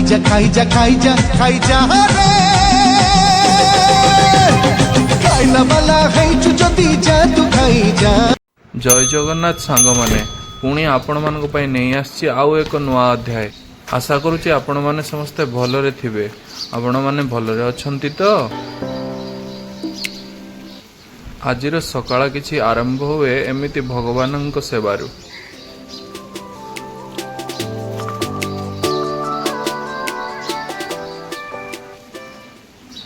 যা খাই যা খাই যা খাই যা রে খাইলা বালা খাইଛୁ যদি যা তু খাই যা। जय जगन्नाथ सांग माने पुणी आपण मानक पई नहीं आछि आउ एक नुआ अध्याय। आशा करूची आपण माने समस्ते भलरे थिबे। आपण माने भलरे अछंती तो आजिर सकाळ किछि आरंभ हुए एमिति भगवानंक सेवारु।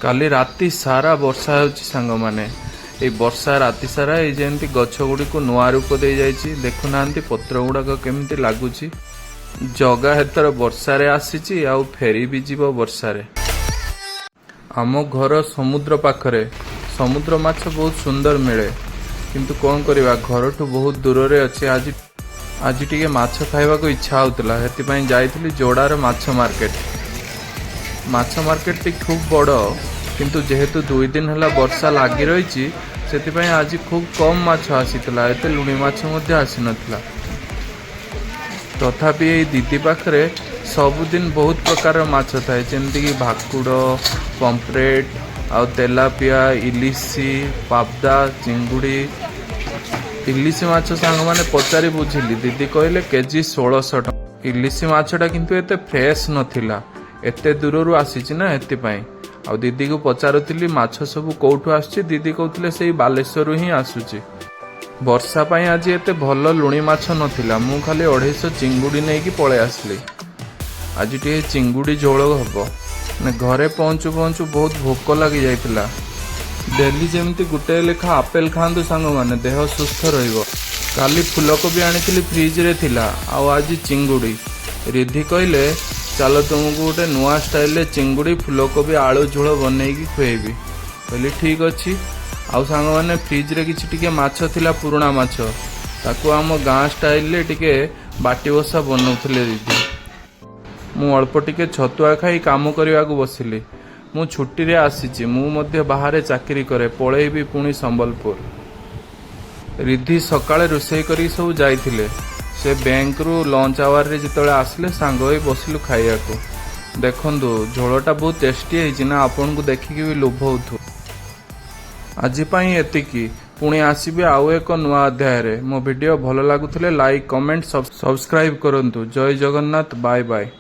काली राति सारा वर्षा होछि सांग माने। ए वर्षा राति सारा ये जमी गछ गुड़ी को नुआ रूप दे जाइए देखुना पत्र गुड़ाक केमती लगुच जगा हेतर वर्षा रे आसी आउ फेरी भी जीव वर्षा रे। आम घर समुद्र पाखरे समुद्र माछ बहुत सुंदर मिले किंतु कौन करवा घर ठू बहुत दूर रे अच्छे। आज टिके माछ खाइबा को इच्छा होतला हेतिपई जाइथिली जोड़ार माछ मार्केट टी खूब बड़ किंतु जेहेतु 2 दिन हला वर्षा लागी रही से आज खूब कम माछ आसीला एते लुणी माछ मध्य आसी नथिला। तथापि ये दीदी पाखरे सबुदिन बहुत प्रकार माछ थाए जेमती कि भाकुड़ पंपरेट आउ तेलापिया इलिसी पाबदा चिंगुड़ी। इलिसी माछ सांग माने पचारि बुझिली दीदी कहले केजी 1600 टका। इलिसी माछटा किंतु एते फ्रेश नथिला एते दूररू आसीची ना एतिपई। आ दीदी को पचारुली माछ सब कौटू आसुची दीदी कहते से बालेश्वर ही आसुची। वर्षा पाई आज एते भल लुणी माछ नथिला मु खाली 250 चिंगुड़ी नहीं कि पळे आसली। आज टे चिंगुड़ी झोल हम घरे पहुँचु पहुँचु बहुत भोक लगी जाइतिला। डेली जेमती गुटे लेखा आपेल खातु सांग माने देह सुस्थ रहिबो। काली फूलकोबी आनिथिली फ्रिज रे थिला आ आज चिंगुड़ी। रिद्धि कहले चलो तुमको गोटे नुआ स्टाइल चिंगुड़ी फूलकोबी आलू झोल बनईकी खुएबी। कहली ठीक अच्छी। आउ सांग माने फ्रिज रे किछि टिके माछ थिला पुराना माछ ताकू आम गाँ स्टाइल रे टिके बाटी बसा बनौथिले दीदी। मु अल्प टिके छतुआ खाई काम करने को बसिली। मु छुट्टी रे आसीची मु मध्य बाहर चाकरी करे पळेबी पुणी संबलपुर। रिद्धि सकाळे रोषेई करी सब जाइथिले से बैंक रु लंच आवर रे जितले आसले सांग होई बसिलु खाइया को। देखंदु झोलटा बहुत टेस्टी है ना आपन को देखिकी भी लोभ होथु। आज पई एतिकी पुणी आसीबे आउ एक नुआ अध्याय रे। मो वीडियो भलो लागुथिले लाइक कमेंट सब्सक्राइब करंतु। जय जगन्नाथ बाय बाय।